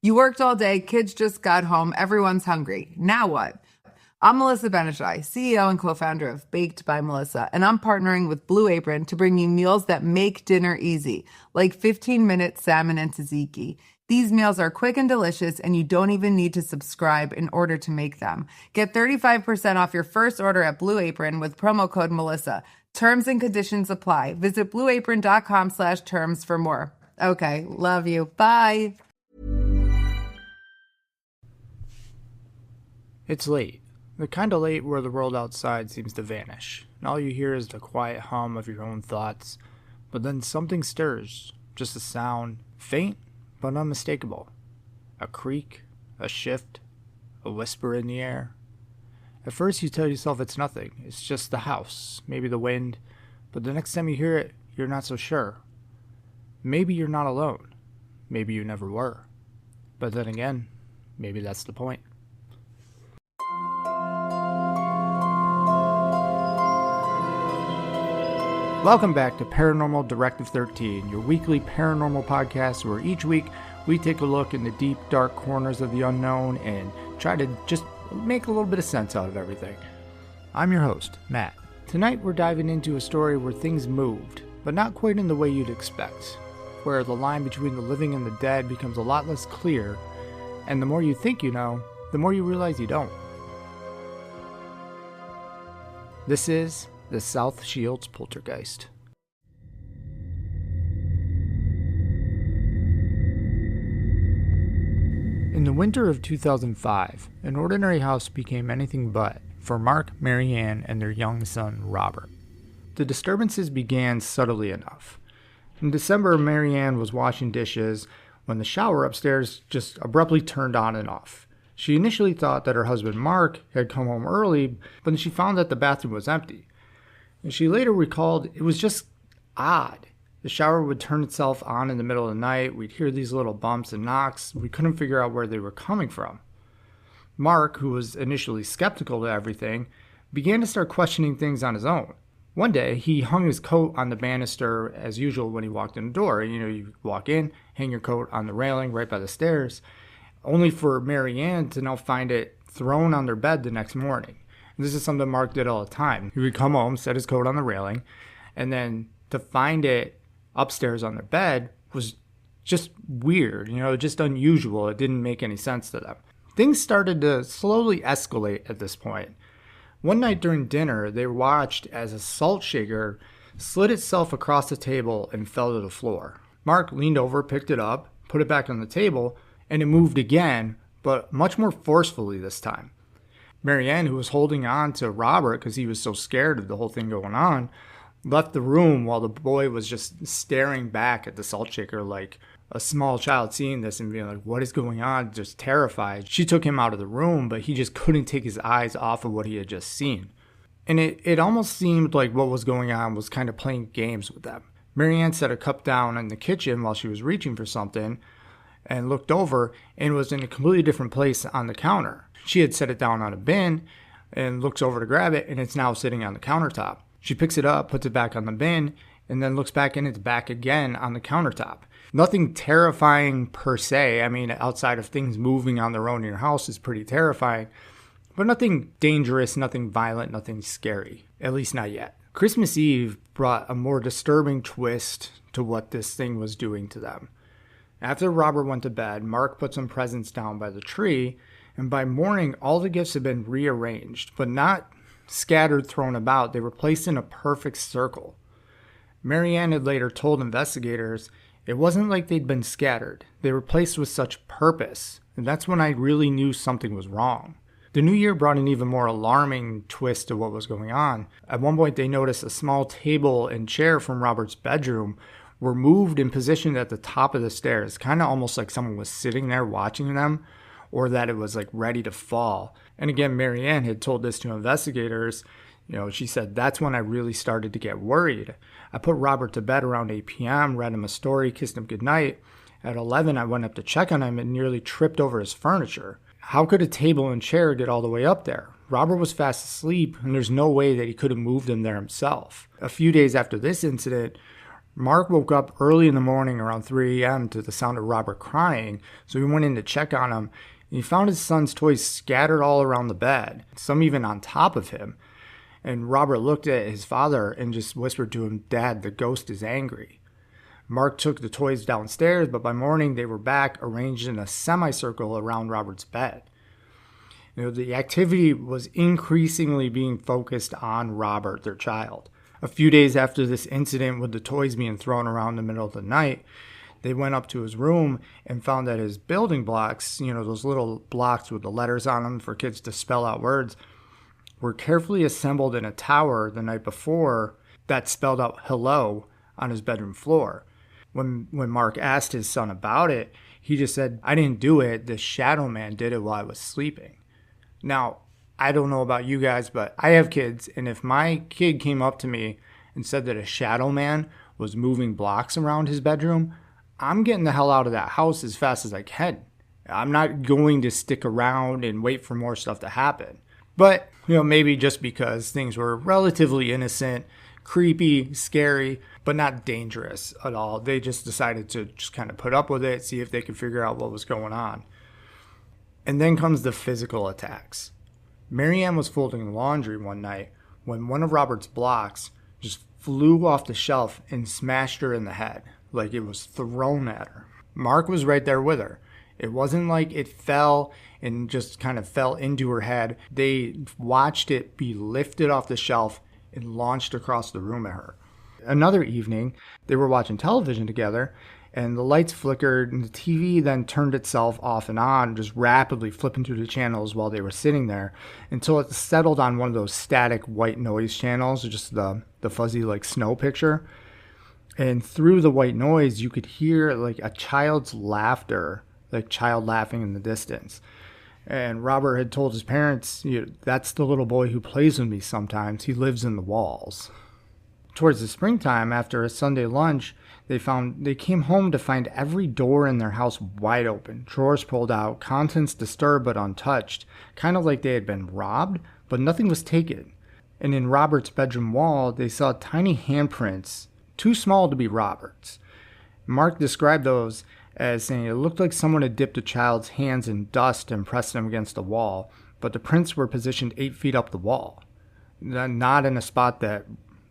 You worked all day, kids just got home, everyone's hungry. Now what? I'm Melissa Benishai, CEO and co-founder of Baked by Melissa, and I'm partnering with Blue Apron to bring you meals that make dinner easy, like 15-minute salmon and tzatziki. These meals are quick and delicious, and you don't even need to subscribe in order to make them. Get 35% off your first order at Blue Apron with promo code Melissa. Terms and conditions apply. Visit blueapron.com/terms for more. Okay, love you. Bye. It's late. The kind of late where the world outside seems to vanish, and all you hear is the quiet hum of your own thoughts. But then something stirs, just a sound, faint but unmistakable. A creak, a shift, a whisper in the air. At first you tell yourself it's nothing, it's just the house, maybe the wind, but the next time you hear it, you're not so sure. Maybe you're not alone. Maybe you never were. But then again, maybe that's the point. Welcome back to Paranormal Directive 13, your weekly paranormal podcast where each week we take a look in the deep, dark corners of the unknown and try to just make a little bit of sense out of everything. I'm your host, Matt. Tonight we're diving into a story where things moved, but not quite in the way you'd expect, where the line between the living and the dead becomes a lot less clear, and the more you think you know, the more you realize you don't. This is the South Shields Poltergeist. In the winter of 2005, an ordinary house became anything but for Mark, Mary Ann, and their young son, Robert. The disturbances began subtly enough. In December, Mary Ann was washing dishes when the shower upstairs just abruptly turned on and off. She initially thought that her husband, Mark, had come home early, but then she found that the bathroom was empty. And she later recalled it was just odd. The shower would turn itself on in the middle of the night. We'd hear these little bumps and knocks. We couldn't figure out where they were coming from. Mark, who was initially skeptical of everything, began to start questioning things on his own. One day, he hung his coat on the banister as usual when he walked in the door. You walk in, hang your coat on the railing right by the stairs, only for Mary Ann to now find it thrown on their bed the next morning. This is something Mark did all the time. He would come home, set his coat on the railing, and then to find it upstairs on their bed was just weird, just unusual. It didn't make any sense to them. Things started to slowly escalate at this point. One night during dinner, they watched as a salt shaker slid itself across the table and fell to the floor. Mark leaned over, picked it up, put it back on the table, and it moved again, but much more forcefully this time. Mary Ann, who was holding on to Robert because he was so scared of the whole thing going on, left the room while the boy was just staring back at the salt shaker like a small child seeing this and being like, what is going on? Just terrified. She took him out of the room, but he just couldn't take his eyes off of what he had just seen. And it almost seemed like what was going on was kind of playing games with them. Mary Ann set a cup down in the kitchen while she was reaching for something and looked over and was in a completely different place on the counter. She had set it down on a bin and looks over to grab it, and it's now sitting on the countertop. She picks it up, puts it back on the bin, and then looks back and it's back again on the countertop. Nothing terrifying per se. I mean, outside of things moving on their own in your house is pretty terrifying, but nothing dangerous, nothing violent, nothing scary, at least not yet. Christmas Eve brought a more disturbing twist to what this thing was doing to them. After Robert went to bed, Mark put some presents down by the tree, and by morning, all the gifts had been rearranged, but not scattered, thrown about. They were placed in a perfect circle. Mary Ann had later told investigators it wasn't like they'd been scattered. They were placed with such purpose, and that's when I really knew something was wrong. The new year brought an even more alarming twist to what was going on. At one point, they noticed a small table and chair from Robert's bedroom were moved and positioned at the top of the stairs, kind of almost like someone was sitting there watching them, or that it was like ready to fall. And again, Mary Ann had told this to investigators. She said, that's when I really started to get worried. I put Robert to bed around 8 p.m., read him a story, kissed him goodnight. At 11, I went up to check on him and nearly tripped over his furniture. How could a table and chair get all the way up there? Robert was fast asleep, and there's no way that he could have moved them there himself. A few days after this incident, Mark woke up early in the morning around 3 a.m. to the sound of Robert crying, so he went in to check on him. He found his son's toys scattered all around the bed, some even on top of him. And Robert looked at his father and just whispered to him, "Dad, the ghost is angry." Mark took the toys downstairs, but by morning they were back arranged in a semicircle around Robert's bed. The activity was increasingly being focused on Robert, their child. A few days after this incident with the toys being thrown around in the middle of the night, they went up to his room and found that his building blocks, those little blocks with the letters on them for kids to spell out words, were carefully assembled in a tower the night before that spelled out hello on his bedroom floor. When Mark asked his son about it, he just said, "I didn't do it. The shadow man did it while I was sleeping." Now, I don't know about you guys, but I have kids, and if my kid came up to me and said that a shadow man was moving blocks around his bedroom, I'm getting the hell out of that house as fast as I can. I'm not going to stick around and wait for more stuff to happen. But, maybe just because things were relatively innocent, creepy, scary, but not dangerous at all. They just decided to just kind of put up with it, see if they could figure out what was going on. And then comes the physical attacks. Marianne was folding laundry one night when one of Robert's blocks just flew off the shelf and smashed her in the head, like it was thrown at her. Mark was right there with her. It wasn't like it fell and just kind of fell into her head. They watched it be lifted off the shelf and launched across the room at her. Another evening, they were watching television together, and the lights flickered, and the TV then turned itself off and on, just rapidly flipping through the channels while they were sitting there, until it settled on one of those static white noise channels, just the fuzzy like snow picture. And through the white noise, you could hear like a child's laughter, like child laughing in the distance. And Robert had told his parents, "That's the little boy who plays with me sometimes. He lives in the walls." Towards the springtime, after a Sunday lunch, they came home to find every door in their house wide open, drawers pulled out, contents disturbed but untouched, kind of like they had been robbed, but nothing was taken. And in Robert's bedroom wall, they saw tiny handprints, too small to be Robert's. Mark described those as saying it looked like someone had dipped a child's hands in dust and pressed them against the wall, but the prints were positioned 8 feet up the wall, not in a spot that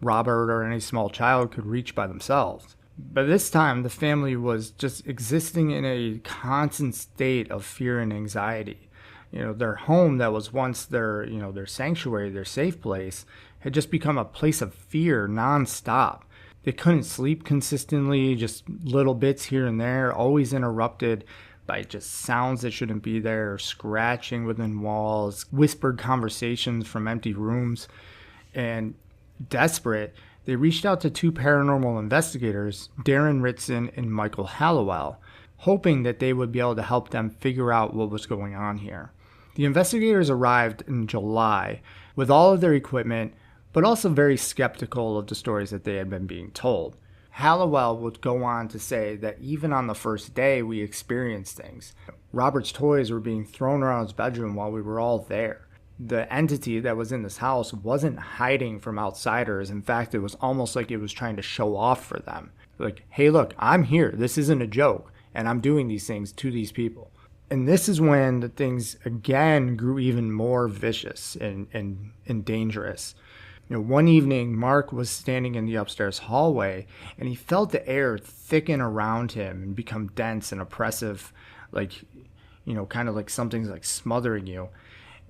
Robert or any small child could reach by themselves. But this time, the family was just existing in a constant state of fear and anxiety. Their home that was once their sanctuary, their safe place, had just become a place of fear nonstop. They couldn't sleep consistently, just little bits here and there, always interrupted by just sounds that shouldn't be there, scratching within walls, whispered conversations from empty rooms. And desperate, they reached out to 2 paranormal investigators, Darren Ritson and Michael Hallowell, hoping that they would be able to help them figure out what was going on here. The investigators arrived in July with all of their equipment, but also very skeptical of the stories that they had been being told. Hallowell would go on to say that even on the first day, we experienced things. Robert's toys were being thrown around his bedroom while we were all there. The entity that was in this house wasn't hiding from outsiders. In fact, it was almost like it was trying to show off for them. Like, hey, look, I'm here. This isn't a joke, and I'm doing these things to these people. And this is when the things again grew even more vicious and dangerous. One evening, Mark was standing in the upstairs hallway, and he felt the air thicken around him and become dense and oppressive, kind of like something's like smothering you.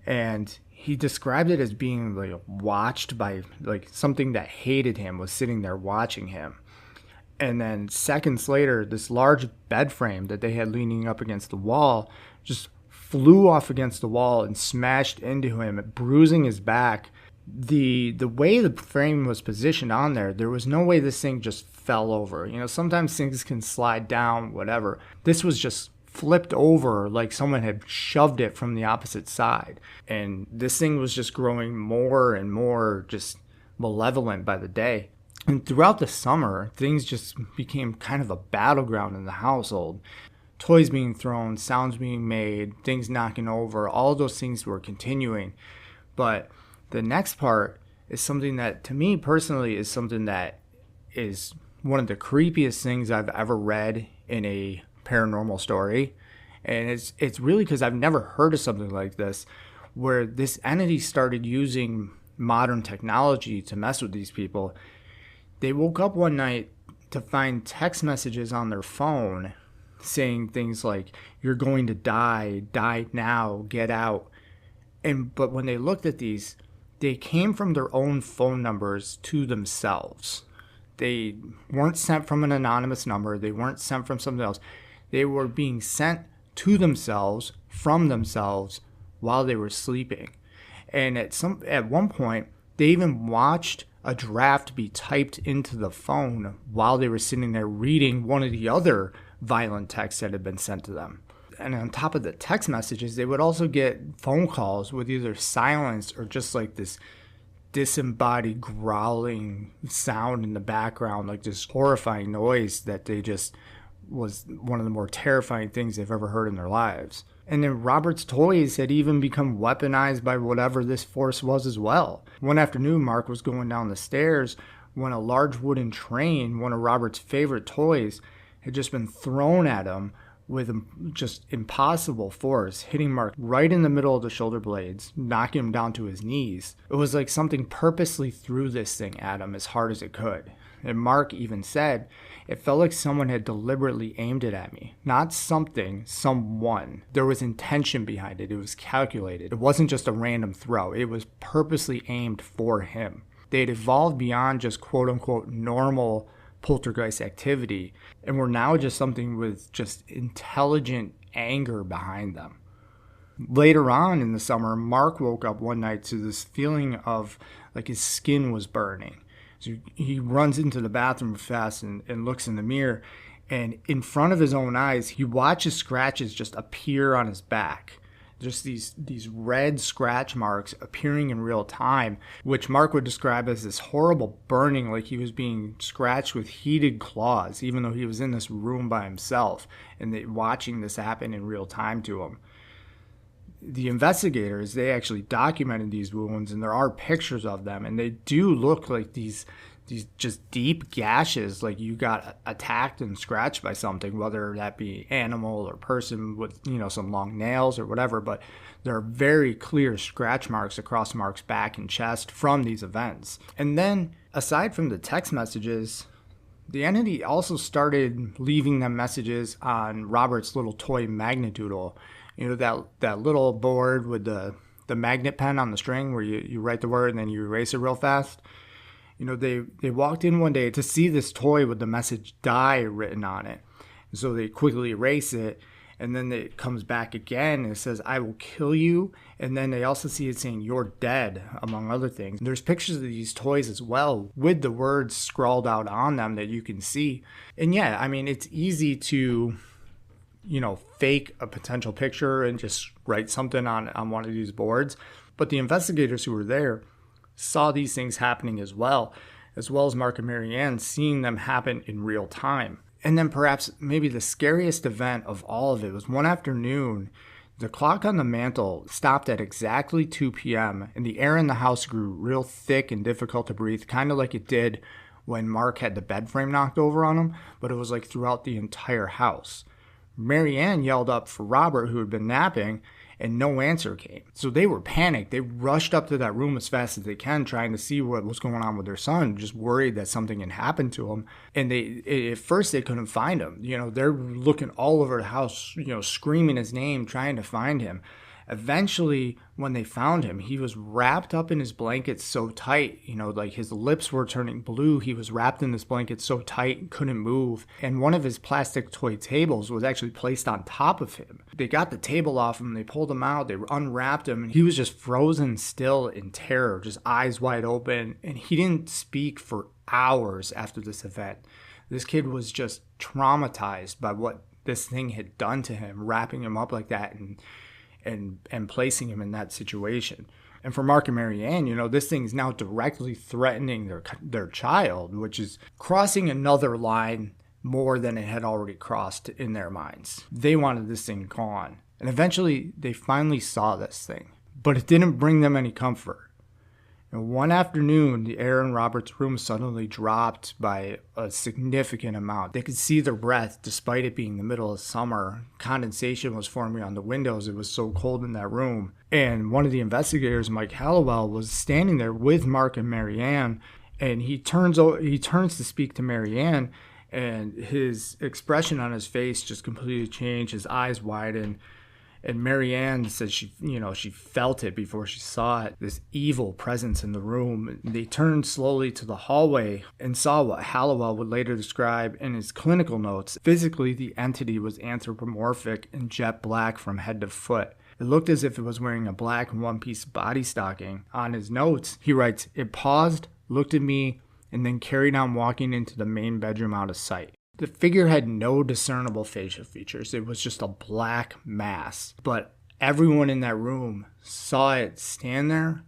And he described it as being like watched by like something that hated him was sitting there watching him. And then seconds later, this large bed frame that they had leaning up against the wall just flew off against the wall and smashed into him, bruising his back. The way the frame was positioned on there was no way this thing just fell over. Sometimes things can slide down, whatever. This was just flipped over like someone had shoved it from the opposite side. And this thing was just growing more and more just malevolent by the day. And throughout the summer, things just became kind of a battleground in the household. Toys being thrown, sounds being made, things knocking over, all of those things were continuing. But the next part is something that, to me personally, is something that is one of the creepiest things I've ever read in a paranormal story. And it's really because I've never heard of something like this, where this entity started using modern technology to mess with these people. They woke up one night to find text messages on their phone saying things like, "You're going to die now, get out." But when they looked at these, they came from their own phone numbers to themselves. They weren't sent from an anonymous number. They weren't sent from something else. They were being sent to themselves, from themselves, while they were sleeping. And at one point, they even watched a draft be typed into the phone while they were sitting there reading one of the other violent texts that had been sent to them. And on top of the text messages, they would also get phone calls with either silence or just like this disembodied growling sound in the background, like this horrifying noise that they just was one of the more terrifying things they've ever heard in their lives. And then Robert's toys had even become weaponized by whatever this force was as well. One afternoon, Mark was going down the stairs when a large wooden train, one of Robert's favorite toys, had just been thrown at him with just impossible force, hitting Mark right in the middle of the shoulder blades, knocking him down to his knees. It was like something purposely threw this thing at him as hard as it could. And Mark even said, "It felt like someone had deliberately aimed it at me. Not something, someone. There was intention behind it. It was calculated. It wasn't just a random throw. It was purposely aimed for him." They had evolved beyond just quote-unquote normal poltergeist activity and were now just something with just intelligent anger behind them. Later on in the summer, Mark woke up one night to this feeling of like his skin was burning. So he runs into the bathroom fast and looks in the mirror, and in front of his own eyes, he watches scratches just appear on his back. Just these red scratch marks appearing in real time, which Mark would describe as this horrible burning, like he was being scratched with heated claws, even though he was in this room by himself, and watching this happen in real time to him. The investigators, they actually documented these wounds, and there are pictures of them, and they do look like these just deep gashes, like you got attacked and scratched by something, whether that be animal or person with, some long nails or whatever. But there are very clear scratch marks across Mark's back and chest from these events. And then, aside from the text messages, the entity also started leaving them messages on Robert's little toy magnedoodle. That little board with the magnet pen on the string where you write the word and then you erase it real fast. They walked in one day to see this toy with the message "die" written on it. And so they quickly erase it, and then it comes back again and it says, "I will kill you." And then they also see it saying, "You're dead," among other things. There's pictures of these toys as well with the words scrawled out on them that you can see. And yeah, I mean, it's easy to fake a potential picture and just write something on one of these boards. But the investigators who were there saw these things happening as well as Mark and Marianne seeing them happen in real time. And then perhaps maybe the scariest event of all of it was one afternoon, the clock on the mantle stopped at exactly 2 p.m. and the air in the house grew real thick and difficult to breathe, kind of like it did when Mark had the bed frame knocked over on him, but it was like throughout the entire house. Marianne yelled up for Robert, who had been napping, and no answer came. So they were panicked. They rushed up to that room as fast as they can, trying to see what was going on with their son, just worried that something had happened to him. And at first they couldn't find him. They're looking all over the house, screaming his name, trying to find him. Eventually, when they found him, he was wrapped up in his blanket so tight, like his lips were turning blue. He was wrapped in this blanket so tight and couldn't move. And one of his plastic toy tables was actually placed on top of him. They got the table off him, they pulled him out, they unwrapped him, and he was just frozen still in terror, just eyes wide open. And he didn't speak for hours after this event. This kid was just traumatized by what this thing had done to him, wrapping him up like that and placing him in that situation. And for Mark and Marianne, this thing's now directly threatening their child, which is crossing another line more than it had already crossed in their minds. They wanted this thing gone. And eventually, they finally saw this thing. But it didn't bring them any comfort. And one afternoon, the air in Robert's room suddenly dropped by a significant amount. They could see their breath despite it being the middle of summer. Condensation was forming on the windows. It was so cold in that room. And one of the investigators, Mike Hallowell, was standing there with Mark and Marianne, and he turns to speak to Marianne, and his expression on his face just completely changed. His eyes widened. And Marianne said she felt it before she saw it, this evil presence in the room. They turned slowly to the hallway and saw what Hallowell would later describe in his clinical notes. Physically, the entity was anthropomorphic and jet black from head to foot. It looked as if it was wearing a black one-piece body stocking. On his notes, he writes, "It paused, looked at me, and then carried on walking into the main bedroom out of sight." The figure had no discernible facial features. It was just a black mass. But everyone in that room saw it stand there,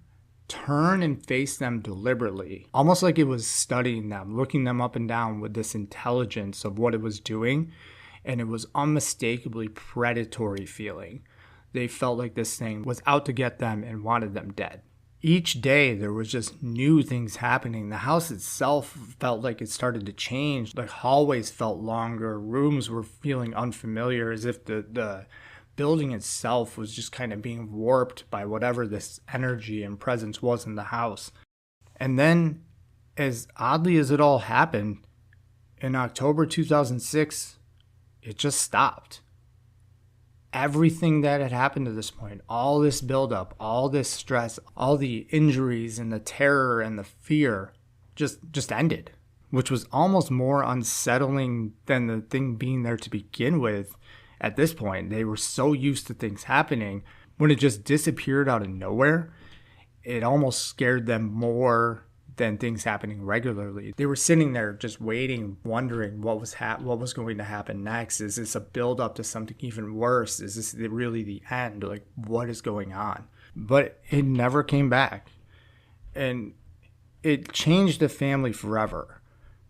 turn and face them deliberately, almost like it was studying them, looking them up and down with this intelligence of what it was doing. And it was unmistakably predatory feeling. They felt like this thing was out to get them and wanted them dead. Each day, there was just new things happening. The house itself felt like it started to change. The hallways felt longer. Rooms were feeling unfamiliar, as if the building itself was just kind of being warped by whatever this energy and presence was in the house. And then, as oddly as it all happened, in October 2006, it just stopped. Everything that had happened to this point, all this buildup, all this stress, all the injuries and the terror and the fear just ended, which was almost more unsettling than the thing being there to begin with. At this point, they were so used to things happening. When it just disappeared out of nowhere, it almost scared them more than things happening regularly. They were sitting there just waiting, wondering what was going to happen next. Is this a build up to something even worse? Is this really the end? Like, what is going on? But it never came back. And it changed the family forever.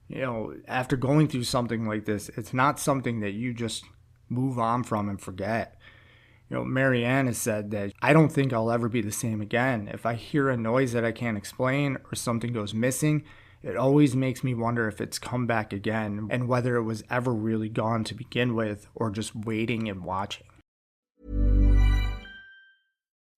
You know, after going through something like this, it's not something that you just move on from and forget. You know, Marianne has said that, "I don't think I'll ever be the same again. If I hear a noise that I can't explain or something goes missing, it always makes me wonder if it's come back again and whether it was ever really gone to begin with or just waiting and watching."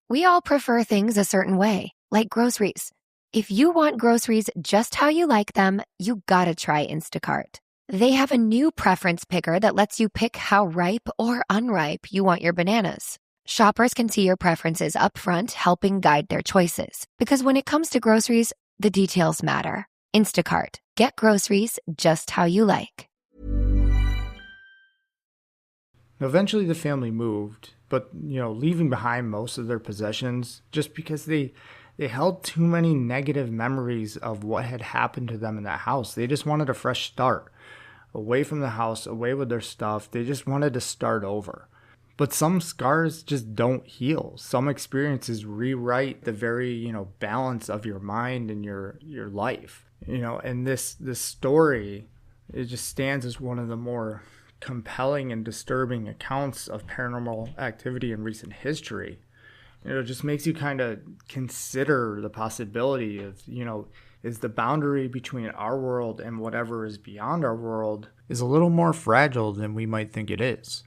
We all prefer things a certain way, like groceries. If you want groceries just how you like them, you gotta try Instacart. They have a new preference picker that lets you pick how ripe or unripe you want your bananas. Shoppers can see your preferences up front, helping guide their choices. Because when it comes to groceries, the details matter. Instacart. Get groceries just how you like. Eventually the family moved, but, leaving behind most of their possessions just because they held too many negative memories of what had happened to them in that house. They just wanted a fresh start. Away from the house, away with their stuff. They just wanted to start over. But some scars just don't heal. Some experiences rewrite the very, balance of your mind and your life. And this story, it just stands as one of the more compelling and disturbing accounts of paranormal activity in recent history. It just makes you kind of consider the possibility of, is the boundary between our world and whatever is beyond our world is a little more fragile than we might think it is.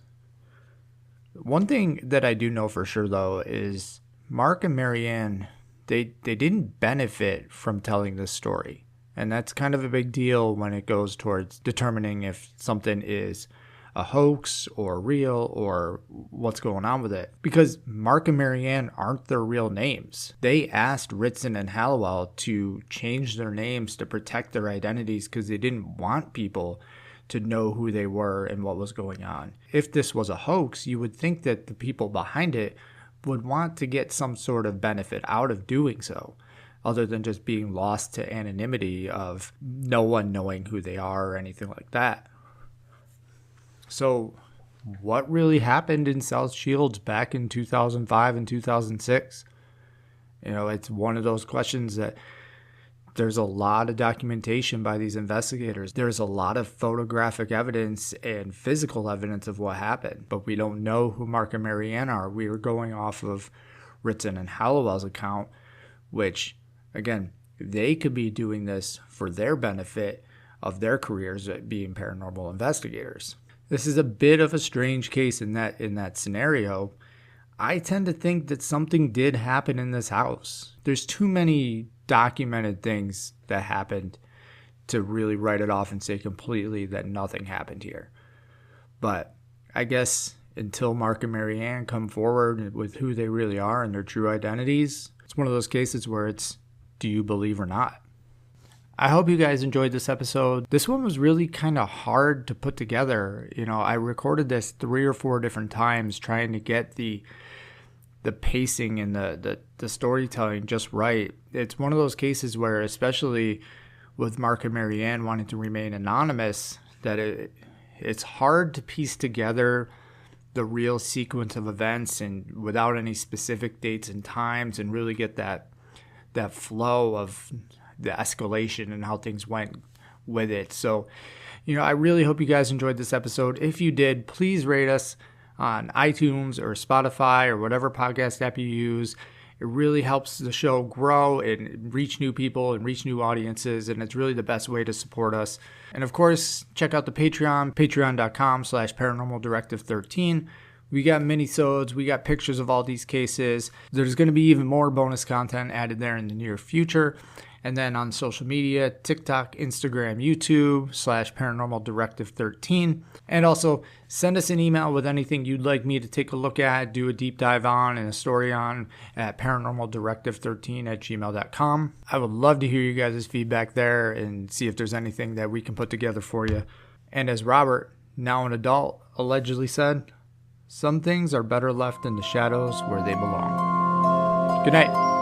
One thing that I do know for sure, though, is Mark and Marianne, they didn't benefit from telling this story. And that's kind of a big deal when it goes towards determining if something is a hoax or real or what's going on with it. Because Mark and Marianne aren't their real names. They asked Ritson and Hallowell to change their names to protect their identities because they didn't want people to know who they were and what was going on. If this was a hoax, you would think that the people behind it would want to get some sort of benefit out of doing so, other than just being lost to anonymity of no one knowing who they are or anything like that. So what really happened in South Shields back in 2005 and 2006? It's one of those questions that there's a lot of documentation by these investigators. There's a lot of photographic evidence and physical evidence of what happened, but we don't know who Mark and Marianne are. We are going off of Ritson and Hallowell's account, which Again, they could be doing this for their benefit of their careers at being paranormal investigators. This is a bit of a strange case in that scenario. I tend to think that something did happen in this house. There's too many documented things that happened to really write it off and say completely that nothing happened here. But I guess until Mark and Mary Ann come forward with who they really are and their true identities, it's one of those cases where it's, do you believe or not? I hope you guys enjoyed this episode. This one was really kind of hard to put together. I recorded this 3 or 4 different times trying to get the pacing and the storytelling just right. It's one of those cases where, especially with Mark and Mary Ann wanting to remain anonymous, that it's hard to piece together the real sequence of events and without any specific dates and times and really get that flow of the escalation and how things went with it. So, I really hope you guys enjoyed this episode. If you did, please rate us on iTunes or Spotify or whatever podcast app you use. It really helps the show grow and reach new people and reach new audiences, and it's really the best way to support us. And of course, check out the Patreon, patreon.com/paranormaldirective13. We got mini-sodes, we got pictures of all these cases. There's going to be even more bonus content added there in the near future. And then on social media, TikTok, Instagram, YouTube, /paranormaldirective13. And also send us an email with anything you'd like me to take a look at, do a deep dive on, and a story on at paranormaldirective13@gmail.com. I would love to hear you guys' feedback there and see if there's anything that we can put together for you. And as Robert, now an adult, allegedly said, some things are better left in the shadows where they belong. Good night.